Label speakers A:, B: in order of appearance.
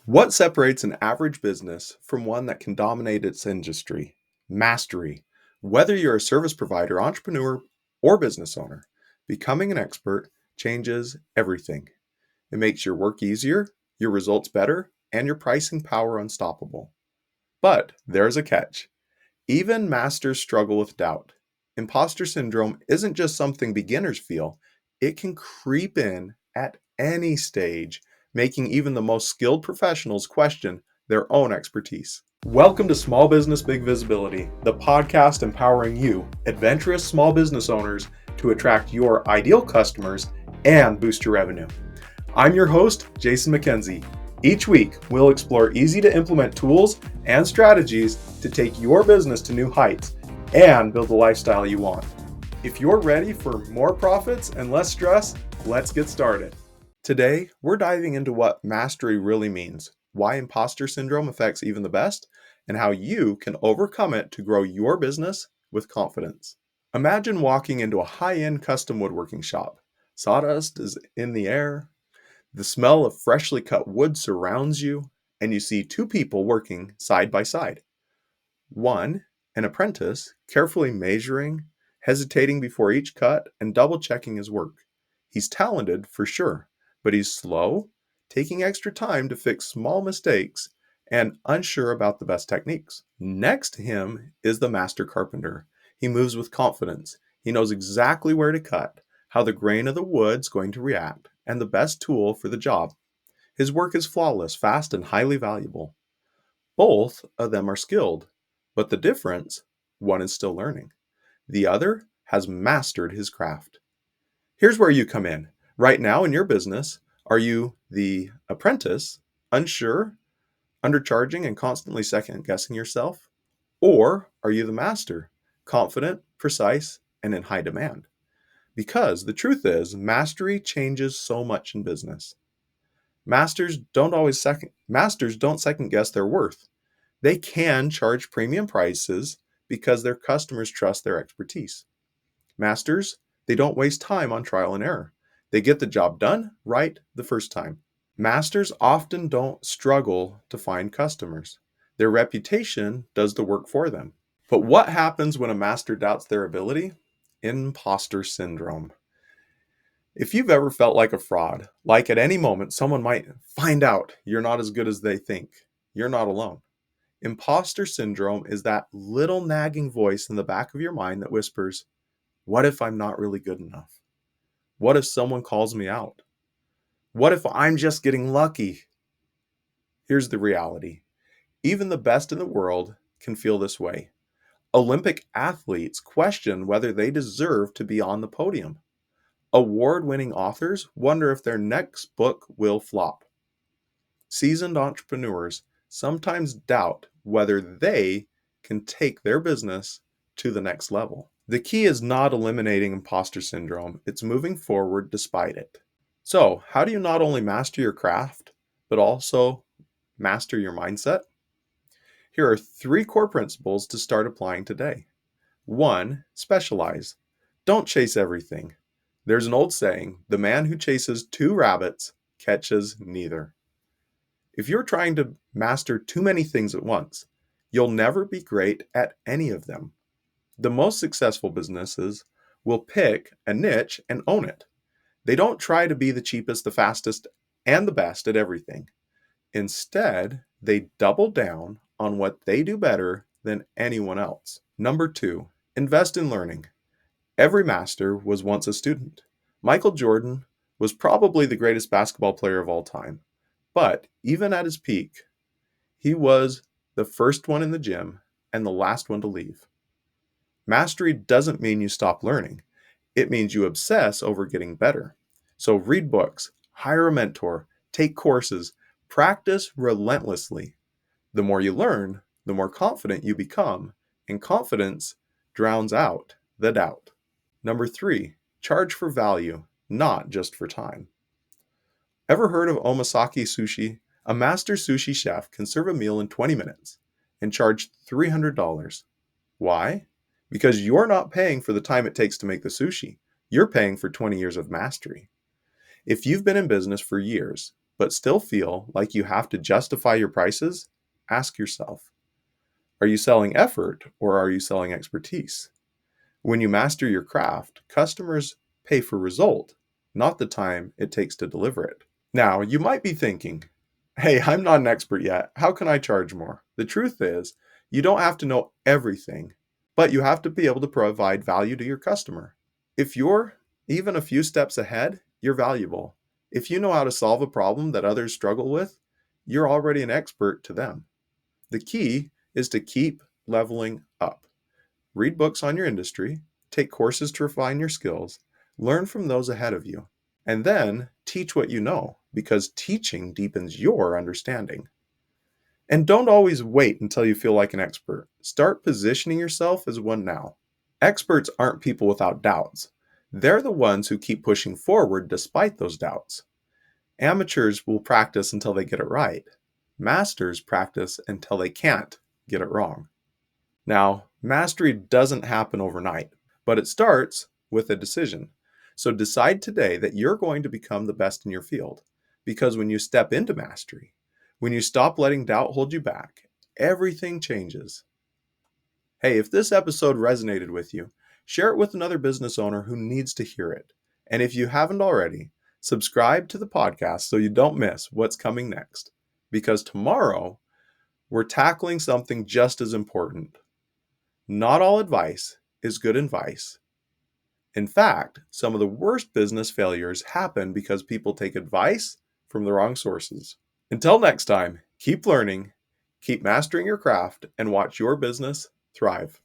A: What separates an average business from one that can dominate its industry? Mastery. Whether you're a service provider, entrepreneur, or business owner, becoming an expert changes everything. It makes your work easier, your results better, and your pricing power unstoppable. But there's a catch. Even masters struggle with doubt. Imposter syndrome isn't just something beginners feel, it can creep in at any stage, making even the most skilled professionals question their own expertise. Welcome to Small Business Big Visibility, the podcast empowering you, adventurous small business owners, to attract your ideal customers and boost your revenue. I'm your host, Jason McKenzie. Each week, we'll explore easy-to-implement tools and strategies to take your business to new heights and build the lifestyle you want. If you're ready for more profits and less stress, let's get started. Today, we're diving into what mastery really means, why imposter syndrome affects even the best, and how you can overcome it to grow your business with confidence. Imagine walking into a high-end custom woodworking shop. Sawdust is in the air. The smell of freshly cut wood surrounds you, and you see two people working side by side. One, an apprentice, carefully measuring, hesitating before each cut, and double-checking his work. He's talented for sure, but he's slow, taking extra time to fix small mistakes, and unsure about the best techniques. Next to him is the master carpenter. He moves with confidence. He knows exactly where to cut, how the grain of the wood's going to react, and the best tool for the job. His work is flawless, fast, and highly valuable. Both of them are skilled, but the difference, one is still learning. The other has mastered his craft. Here's where you come in. Right now in your business, are you the apprentice, unsure, undercharging, and constantly second-guessing yourself? Or are you the master, confident, precise, and in high demand? Because the truth is, mastery changes so much in business. Masters don't second guess their worth. They can charge premium prices because their customers trust their expertise. Masters, they don't waste time on trial and error. They get the job done right the first time. Masters often don't struggle to find customers. Their reputation does the work for them. But what happens when a master doubts their ability? Impostor syndrome. If you've ever felt like a fraud, like at any moment someone might find out you're not as good as they think, you're not alone. Imposter syndrome is that little nagging voice in the back of your mind that whispers, what if I'm not really good enough? What if someone calls me out? What if I'm just getting lucky? Here's the reality. Even the best in the world can feel this way. Olympic athletes question whether they deserve to be on the podium. Award-winning authors wonder if their next book will flop. Seasoned entrepreneurs sometimes doubt whether they can take their business to the next level. The key is not eliminating imposter syndrome, it's moving forward despite it. So, how do you not only master your craft, but also master your mindset? Here are 3 core principles to start applying today. 1. Specialize. Don't chase everything. There's an old saying, the man who chases 2 rabbits catches neither. If you're trying to master too many things at once, you'll never be great at any of them. The most successful businesses will pick a niche and own it. They don't try to be the cheapest, the fastest, and the best at everything. Instead, they double down on what they do better than anyone else. Number 2, invest in learning. Every master was once a student. Michael Jordan was probably the greatest basketball player of all time. But even at his peak, he was the first one in the gym and the last one to leave. Mastery doesn't mean you stop learning. It means you obsess over getting better. So read books, hire a mentor, take courses, practice relentlessly. The more you learn, the more confident you become, and confidence drowns out the doubt. Number 3, charge for value, not just for time. Ever heard of omasaki sushi? A master sushi chef can serve a meal in 20 minutes and charge $300. Why? Because you're not paying for the time it takes to make the sushi. You're paying for 20 years of mastery. If you've been in business for years, but still feel like you have to justify your prices, ask yourself, are you selling effort or are you selling expertise? When you master your craft, customers pay for result, not the time it takes to deliver it. Now, you might be thinking, hey, I'm not an expert yet. How can I charge more? The truth is, you don't have to know everything, but you have to be able to provide value to your customer. If you're even a few steps ahead, you're valuable. If you know how to solve a problem that others struggle with, you're already an expert to them. The key is to keep leveling up. Read books on your industry, take courses to refine your skills, learn from those ahead of you, and then teach what you know, because teaching deepens your understanding. And don't always wait until you feel like an expert. Start positioning yourself as one now. Experts aren't people without doubts. They're the ones who keep pushing forward despite those doubts. Amateurs will practice until they get it right. Masters practice until they can't get it wrong. Now, mastery doesn't happen overnight, but it starts with a decision. So decide today that you're going to become the best in your field. Because when you step into mastery, when you stop letting doubt hold you back, everything changes. Hey, if this episode resonated with you, share it with another business owner who needs to hear it. And if you haven't already, subscribe to the podcast so you don't miss what's coming next. Because tomorrow, we're tackling something just as important. Not all advice is good advice. In fact, some of the worst business failures happen because people take advice from the wrong sources. Until next time, keep learning, keep mastering your craft, and watch your business thrive.